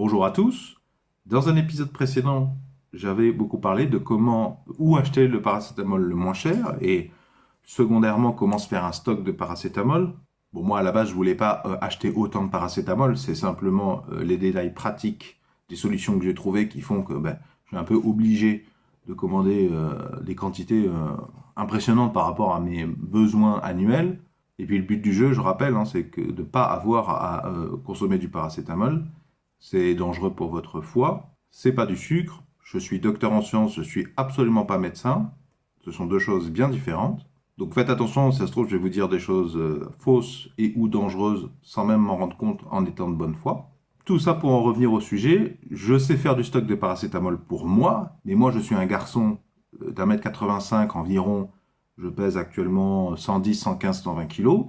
Bonjour à tous. Dans un épisode précédent, j'avais beaucoup parlé de où acheter le paracétamol le moins cher et secondairement comment se faire un stock de paracétamol. Bon, moi à la base, je voulais pas acheter autant de paracétamol, c'est simplement les détails pratiques des solutions que j'ai trouvées qui font que je suis un peu obligé de commander des quantités impressionnantes par rapport à mes besoins annuels. Et puis le but du jeu, je rappelle, hein, c'est que de ne pas avoir à consommer du paracétamol. C'est dangereux pour votre foie. C'est pas du sucre. Je suis docteur en sciences, je suis absolument pas médecin. Ce sont deux choses bien différentes. Donc faites attention, si ça se trouve, je vais vous dire des choses fausses et ou dangereuses sans même m'en rendre compte en étant de bonne foi. Tout ça pour en revenir au sujet, je sais faire du stock de paracétamol pour moi, mais moi je suis un garçon d'un mètre 85 environ, je pèse actuellement 110, 115, 120 kilos.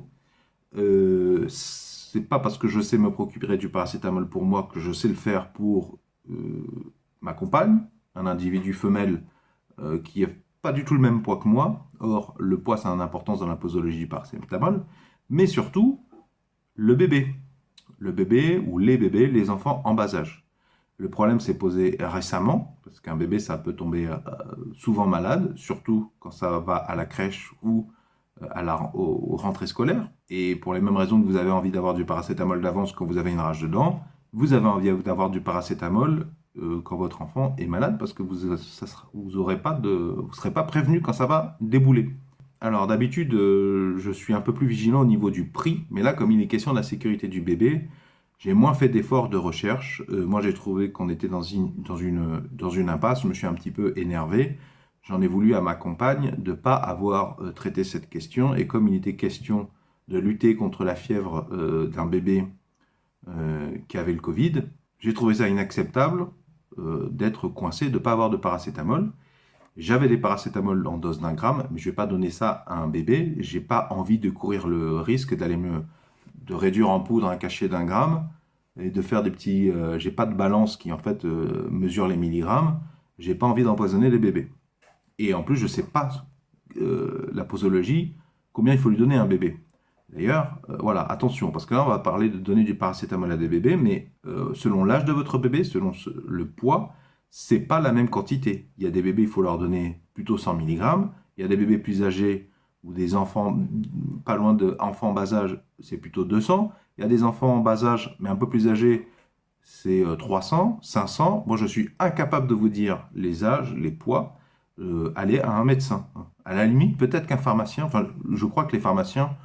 C'est pas parce que je sais me procurer du paracétamol pour moi que je sais le faire pour ma compagne, un individu femelle qui est pas du tout le même poids que moi. Or, le poids, ça a une importance dans la posologie du paracétamol. Mais surtout, le bébé. Le bébé ou les bébés, les enfants en bas âge. Le problème s'est posé récemment, parce qu'un bébé, ça peut tomber souvent malade, surtout quand ça va à la crèche ou aux rentrées scolaires. Et pour les mêmes raisons que vous avez envie d'avoir du paracétamol d'avance quand vous avez une rage de dents, vous avez envie d'avoir du paracétamol quand votre enfant est malade, parce que vous serez pas prévenu quand ça va débouler. Alors d'habitude, je suis un peu plus vigilant au niveau du prix, mais là, comme il est question de la sécurité du bébé, j'ai moins fait d'efforts de recherche. Moi, j'ai trouvé qu'on était dans une impasse. Je me suis un petit peu énervé. J'en ai voulu à ma compagne de ne pas avoir traité cette question. Et comme il était question de lutter contre la fièvre d'un bébé qui avait le Covid, j'ai trouvé ça inacceptable d'être coincé, de ne pas avoir de paracétamol. J'avais des paracétamol en dose d'1 gramme, mais je ne vais pas donner ça à un bébé. J'ai pas envie de courir le risque de réduire en poudre un cachet d'1 gramme et de faire des petits. J'ai pas de balance qui en fait mesure les milligrammes. J'ai pas envie d'empoisonner les bébés. Et en plus, je sais pas la posologie, combien il faut lui donner à un bébé. D'ailleurs, voilà, attention, parce que là, on va parler de donner du paracétamol à des bébés, mais selon l'âge de votre bébé, selon le poids, c'est pas la même quantité. Il y a des bébés, il faut leur donner plutôt 100 mg. Il y a des bébés plus âgés ou des enfants pas loin d'enfants en bas âge, c'est plutôt 200. Il y a des enfants en bas âge, mais un peu plus âgés, c'est 300, 500. Moi, je suis incapable de vous dire les âges, les poids. Allez à un médecin. À la limite, peut-être qu'un pharmacien, enfin, je crois que les pharmaciens,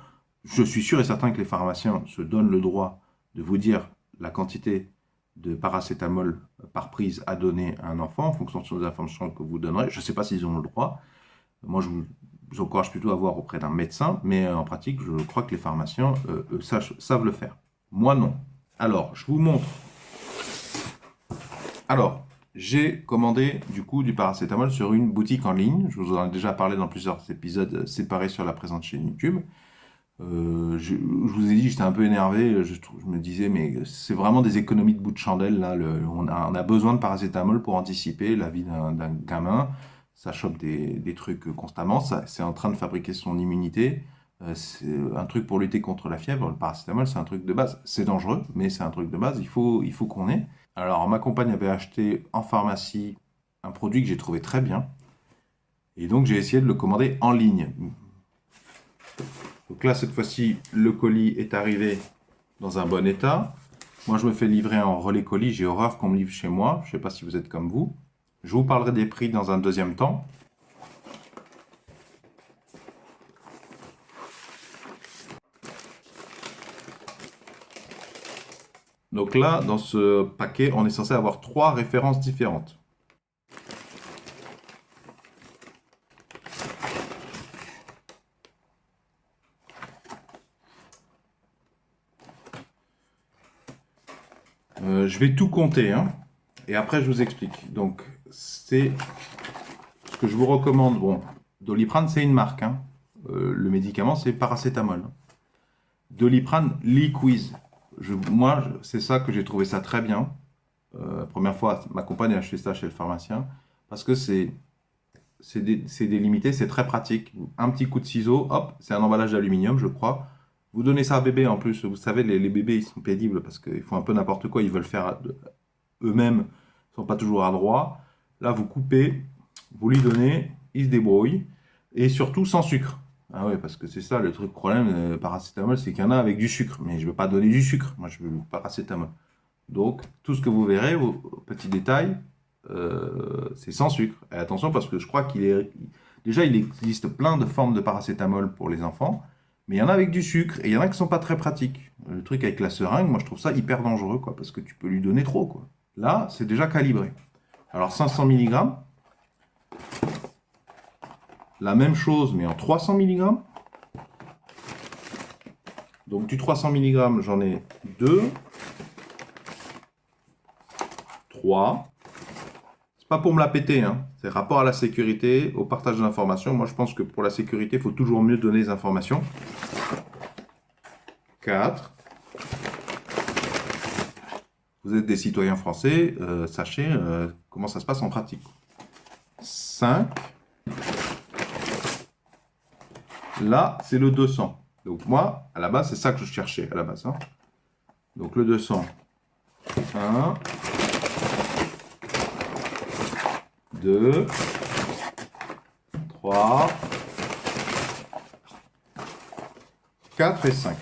je suis sûr et certain que les pharmaciens se donnent le droit de vous dire la quantité de paracétamol par prise à donner à un enfant en fonction des informations que vous donnerez. Je ne sais pas s'ils ont le droit. Moi, je vous encourage plutôt à voir auprès d'un médecin, mais en pratique, je crois que les pharmaciens savent le faire. Moi, non. Alors, je vous montre. Alors, j'ai commandé du coup du paracétamol sur une boutique en ligne. Je vous en ai déjà parlé dans plusieurs épisodes séparés sur la présente chaîne YouTube. Je vous ai dit, j'étais un peu énervé. Je me disais, mais c'est vraiment des économies de bout de chandelle là. On a besoin de paracétamol pour anticiper la vie d'un gamin. Ça chope des trucs constamment. C'est en train de fabriquer son immunité. C'est un truc pour lutter contre la fièvre. Le paracétamol, c'est un truc de base. C'est dangereux, mais c'est un truc de base. Il faut qu'on ait. Alors, ma compagne avait acheté en pharmacie un produit que j'ai trouvé très bien. Et donc, j'ai essayé de le commander en ligne. Donc là, cette fois-ci, le colis est arrivé dans un bon état. Moi, je me fais livrer en relais colis. J'ai horreur qu'on me livre chez moi. Je ne sais pas si vous êtes comme vous. Je vous parlerai des prix dans un deuxième temps. Donc là, dans ce paquet, on est censé avoir 3 références différentes. Je vais tout compter, hein, et après je vous explique. Donc, c'est ce que je vous recommande. Bon, Doliprane, c'est une marque. Hein. Le médicament, c'est paracétamol. Doliprane Liquiz. C'est ça que j'ai trouvé ça très bien. La première fois, ma compagne a acheté ça chez le pharmacien parce que c'est délimité, c'est très pratique. Un petit coup de ciseau, hop, c'est un emballage d'aluminium, je crois. Vous donnez ça à bébé en plus. Vous savez, les bébés, ils sont pénibles parce qu'ils font un peu n'importe quoi. Ils veulent faire eux-mêmes ne sont pas toujours adroits. Là, vous coupez, vous lui donnez, il se débrouille, et surtout sans sucre. Ah ouais, parce que c'est ça le truc problème, paracétamol, c'est qu'il y en a avec du sucre, mais je ne veux pas donner du sucre, moi je veux du paracétamol. Donc, tout ce que vous verrez, vos petits détails, c'est sans sucre. Et attention, parce que je crois déjà, il existe plein de formes de paracétamol pour les enfants, mais il y en a avec du sucre, et il y en a qui sont pas très pratiques. Le truc avec la seringue, moi je trouve ça hyper dangereux, quoi, parce que tu peux lui donner trop, quoi. Là, c'est déjà calibré. Alors, 500 mg, la même chose, mais en 300 mg. Donc, du 300 mg, j'en ai 2, 3. C'est pas pour me la péter, hein. C'est rapport à la sécurité, au partage d'informations. Moi, je pense que pour la sécurité, il faut toujours mieux donner les informations. 4. Vous êtes des citoyens français, sachez comment ça se passe en pratique. 5. Là, c'est le 200. Donc moi, à la base, c'est ça que je cherchais, à la base. Hein. Donc le 200. 1. 2. 3. 4 et 5.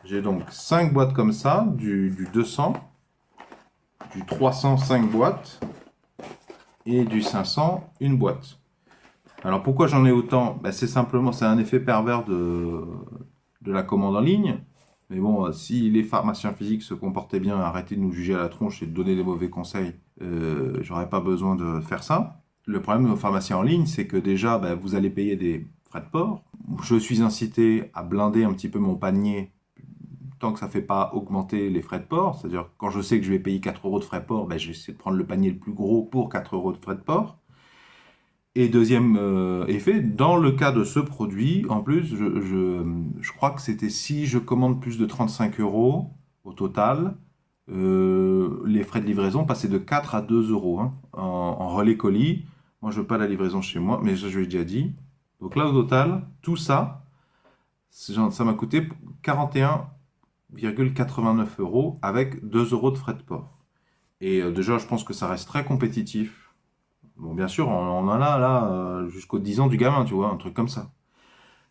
J'ai donc 5 boîtes comme ça, du 200, du 300, 5 boîtes, et du 500, une boîte. Alors pourquoi j'en ai autant? Ben, c'est simplement, c'est un effet pervers de la commande en ligne. Mais bon, si les pharmaciens physiques se comportaient bien, arrêtaient de nous juger à la tronche et de donner des mauvais conseils, j'aurais pas besoin de faire ça. Le problème de nos pharmaciens en ligne, c'est que déjà, ben, vous allez payer des frais de port. Je suis incité à blinder un petit peu mon panier tant que ça ne fait pas augmenter les frais de port. C'est-à-dire, quand je sais que je vais payer 4 euros de frais de port, ben, je vais essayer de prendre le panier le plus gros pour 4 euros de frais de port. Et deuxième effet, dans le cas de ce produit, en plus, je crois que c'était si je commande plus de 35 euros au total, les frais de livraison passaient de 4 à 2 euros hein, en relais colis. Moi, je veux pas la livraison chez moi, mais ça, je l'ai déjà dit. Donc là, au total, tout ça, ça m'a coûté 41,89 euros avec 2 euros de frais de port. Et déjà, je pense que ça reste très compétitif. Bon, bien sûr, on en a là jusqu'aux 10 ans du gamin, tu vois, un truc comme ça.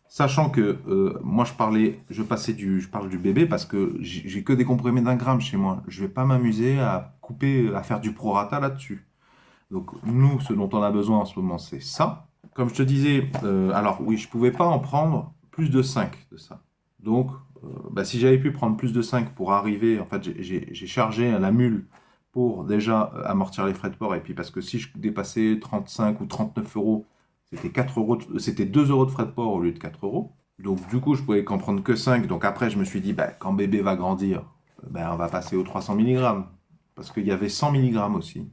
Sachant que moi, je parle du bébé parce que j'ai que des comprimés d'un gramme chez moi. Je vais pas m'amuser à couper, à faire du prorata là-dessus. Donc, nous, ce dont on a besoin en ce moment, c'est ça. Comme je te disais, alors oui, je pouvais pas en prendre plus de 5 de ça. Donc, bah, si j'avais pu prendre plus de 5 pour arriver, en fait, j'ai chargé la mule pour déjà amortir les frais de port. Et puis parce que si je dépassais 35 ou 39 euros, c'était 4 euros, c'était 2 euros de frais de port au lieu de 4 euros. Donc du coup, je pouvais qu'en prendre que 5. Donc après, je me suis dit, bah, quand bébé va grandir, ben, on va passer aux 300 mg. Parce qu'il y avait 100 mg aussi.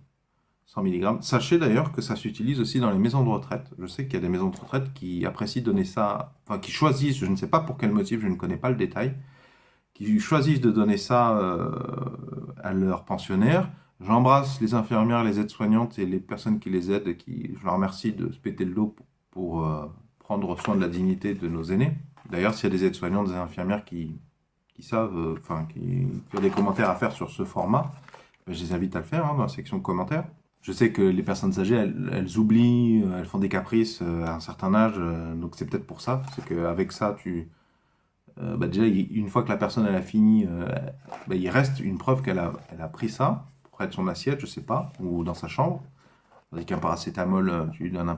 100 mg. Sachez d'ailleurs que ça s'utilise aussi dans les maisons de retraite. Je sais qu'il y a des maisons de retraite qui apprécient donner ça, enfin qui choisissent, je ne sais pas pour quel motif, je ne connais pas le détail, qui choisissent de donner ça à leurs pensionnaires. J'embrasse les infirmières, les aides-soignantes et les personnes qui les aident, je leur remercie de se péter le dos pour prendre soin de la dignité de nos aînés. D'ailleurs, s'il y a des aides-soignantes, des infirmières qui savent, qui ont des commentaires à faire sur ce format, ben, je les invite à le faire hein, dans la section commentaires. Je sais que les personnes âgées, elles oublient, elles font des caprices à un certain âge, donc c'est peut-être pour ça. C'est qu'avec ça, bah déjà, une fois que la personne elle a fini, bah, il reste une preuve qu'elle a pris ça près de son assiette, je sais pas, ou dans sa chambre. Tandis qu'un paracétamol, tu lui donnes un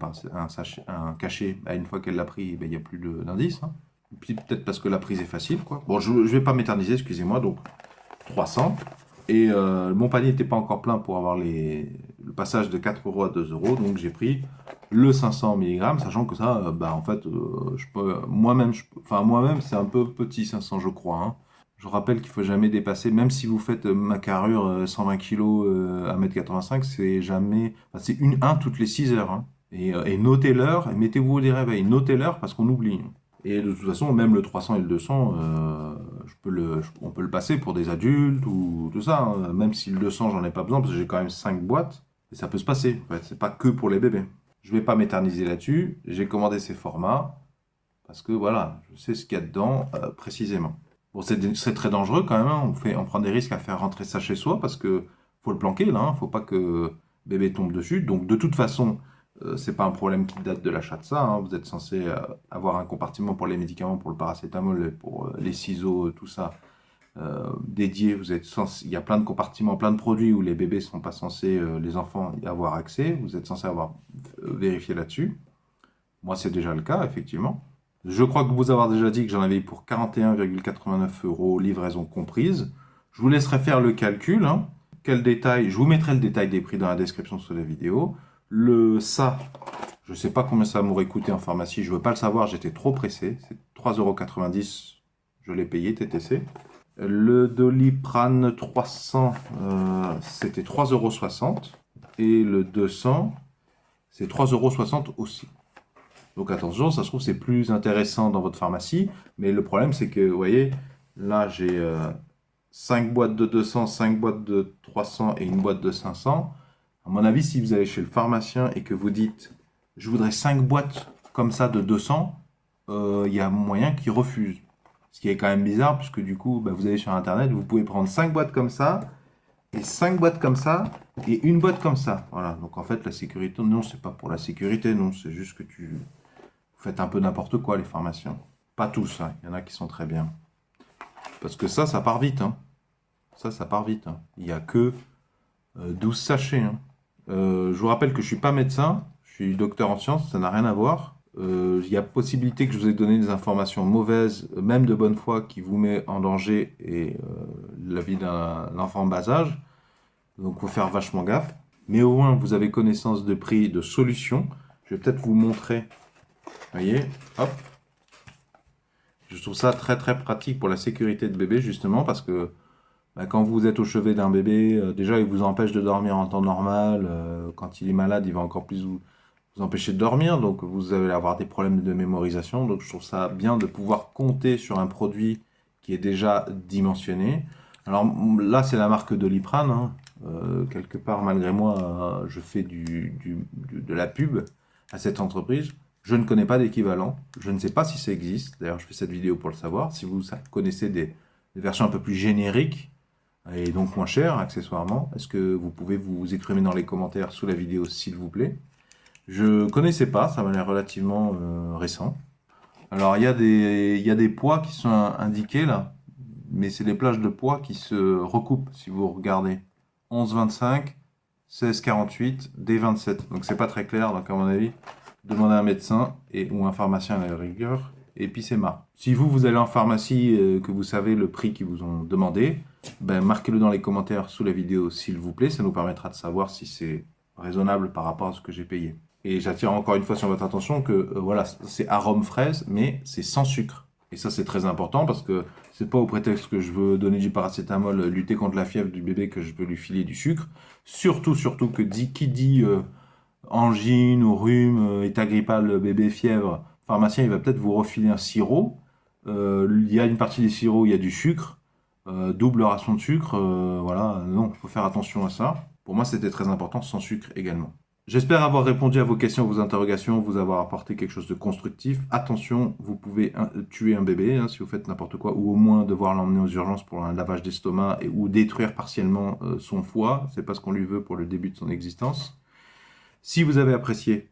cachet, bah, une fois qu'elle l'a pris, bah, il n'y a plus d'indice. Hein. Puis peut-être parce que la prise est facile, quoi. Bon, je ne vais pas m'éterniser, excusez-moi, donc 300. Et mon panier n'était pas encore plein pour avoir le passage de 4 euros à 2 euros, donc j'ai pris le 500 mg, sachant que ça, bah, en fait, je peux moi-même, c'est un peu petit 500, je crois. Hein. Je rappelle qu'il ne faut jamais dépasser, même si vous faites ma carrure 120 kg à 1m85, c'est jamais, enfin, c'est un toutes les 6 heures. Hein. Et notez l'heure, et mettez-vous des réveils, notez l'heure parce qu'on oublie. Et de toute façon, même le 300 et le 200, on peut le passer pour des adultes ou tout ça. Hein. Même si le 200, j'en ai pas besoin parce que j'ai quand même 5 boîtes. Et ça peut se passer. En fait, c'est pas que pour les bébés. Je vais pas m'éterniser là-dessus. J'ai commandé ces formats parce que voilà, je sais ce qu'il y a dedans précisément. Bon, c'est très dangereux quand même, hein. On prend des risques à faire rentrer ça chez soi parce que faut le planquer là, hein. Faut pas que bébé tombe dessus. Donc de toute façon, c'est pas un problème qui date de l'achat de ça, hein. Vous êtes censé avoir un compartiment pour les médicaments, pour le paracétamol, et pour les ciseaux, tout ça dédié. Il y a plein de compartiments, plein de produits où les bébés sont pas censés, les enfants, y avoir accès. Vous êtes censé avoir vérifié là-dessus. Moi, c'est déjà le cas, effectivement. Je crois que vous avoir déjà dit que j'en avais eu pour 41,89 €, livraison comprise. Je vous laisserai faire le calcul, hein. Quel détail? Je vous mettrai le détail des prix dans la description sous la vidéo. Ça, je ne sais pas combien ça m'aurait coûté en pharmacie. Je ne veux pas le savoir, j'étais trop pressé. C'est 3,90 €. Je l'ai payé, TTC. Le Doliprane 300, c'était 3,60 €. Et le 200, c'est 3,60 € aussi. Donc attention, ça se trouve, c'est plus intéressant dans votre pharmacie. Mais le problème, c'est que, vous voyez, là, j'ai 5 boîtes de 200, 5 boîtes de 300 et une boîte de 500. À mon avis, si vous allez chez le pharmacien et que vous dites, je voudrais 5 boîtes comme ça de 200, il y a moyen qu'il refuse. Ce qui est quand même bizarre, puisque du coup, bah, vous allez sur Internet, vous pouvez prendre 5 boîtes comme ça, et 5 boîtes comme ça, et une boîte comme ça. Voilà, donc en fait, la sécurité, non, c'est pas pour la sécurité, non, c'est juste que vous faites un peu n'importe quoi, les pharmaciens. Pas tous, hein. Il y en a qui sont très bien. Parce que ça part vite, hein. Ça part vite, hein. Il n'y a que 12 sachets, hein. Je vous rappelle que je ne suis pas médecin, je suis docteur en sciences, ça n'a rien à voir. Il y a possibilité que je vous ai donné des informations mauvaises, même de bonne foi, qui vous met en danger et la vie d'un enfant en bas âge. Donc il faut faire vachement gaffe. Mais au moins, vous avez connaissance de prix, de solutions. Je vais peut-être vous montrer. Vous voyez, hop. Je trouve ça très très pratique pour la sécurité de bébé, justement, parce que bah, quand vous êtes au chevet d'un bébé, déjà il vous empêche de dormir en temps normal. Quand il est malade, il va encore plus vous empêcher de dormir. Donc vous allez avoir des problèmes de mémorisation. Donc je trouve ça bien de pouvoir compter sur un produit qui est déjà dimensionné. Alors là, c'est la marque Doliprane, hein. Quelque part, malgré moi, je fais de la pub à cette entreprise. Je ne connais pas d'équivalent. Je ne sais pas si ça existe. D'ailleurs, je fais cette vidéo pour le savoir. Si vous connaissez des versions un peu plus génériques, et donc moins cher accessoirement. Est-ce que vous pouvez vous exprimer dans les commentaires sous la vidéo, s'il vous plaît? Je connaissais pas, ça m'a l'air relativement récent. Alors il y a des poids qui sont indiqués là, mais c'est des plages de poids qui se recoupent si vous regardez. 11,25, 16,48, D27. Donc c'est pas très clair, donc à mon avis, demandez à un médecin ou un pharmacien à la rigueur, et puis c'est marre. Si vous allez en pharmacie, que vous savez le prix qu'ils vous ont demandé, ben, marquez-le dans les commentaires sous la vidéo s'il vous plaît, ça nous permettra de savoir si c'est raisonnable par rapport à ce que j'ai payé. Et j'attire encore une fois sur votre attention que voilà, c'est arôme fraise, mais c'est sans sucre. Et ça c'est très important parce que c'est pas au prétexte que je veux donner du paracétamol, lutter contre la fièvre du bébé que je veux lui filer du sucre. Surtout que qui dit angine ou rhume, état grippal, bébé, fièvre, pharmacien il va peut-être vous refiler un sirop. Il y a une partie des sirops où il y a du sucre. Double ration de sucre, voilà, non, il faut faire attention à ça. Pour moi, c'était très important, sans sucre également. J'espère avoir répondu à vos questions, vos interrogations, vous avoir apporté quelque chose de constructif. Attention, vous pouvez tuer un bébé hein, si vous faites n'importe quoi, ou au moins devoir l'emmener aux urgences pour un lavage d'estomac ou détruire partiellement son foie. C'est pas ce qu'on lui veut pour le début de son existence. Si vous avez apprécié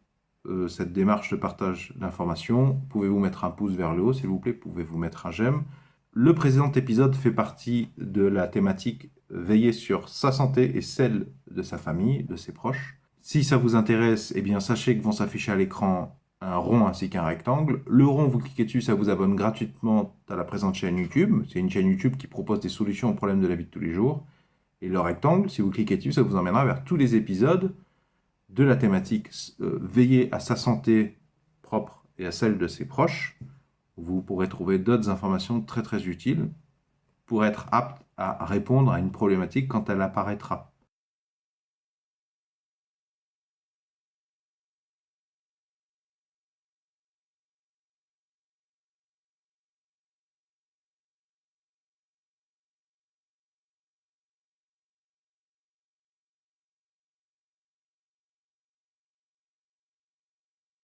cette démarche de partage d'informations, pouvez-vous mettre un pouce vers le haut, s'il vous plaît, pouvez-vous mettre un j'aime. Le précédent épisode fait partie de la thématique veiller sur sa santé et celle de sa famille, de ses proches. Si ça vous intéresse, eh bien sachez que vont s'afficher à l'écran un rond ainsi qu'un rectangle. Le rond, vous cliquez dessus, ça vous abonne gratuitement à la présente chaîne YouTube. C'est une chaîne YouTube qui propose des solutions aux problèmes de la vie de tous les jours. Et le rectangle, si vous cliquez dessus, ça vous emmènera vers tous les épisodes de la thématique veiller à sa santé propre et à celle de ses proches. Vous pourrez trouver d'autres informations très très utiles pour être apte à répondre à une problématique quand elle apparaîtra.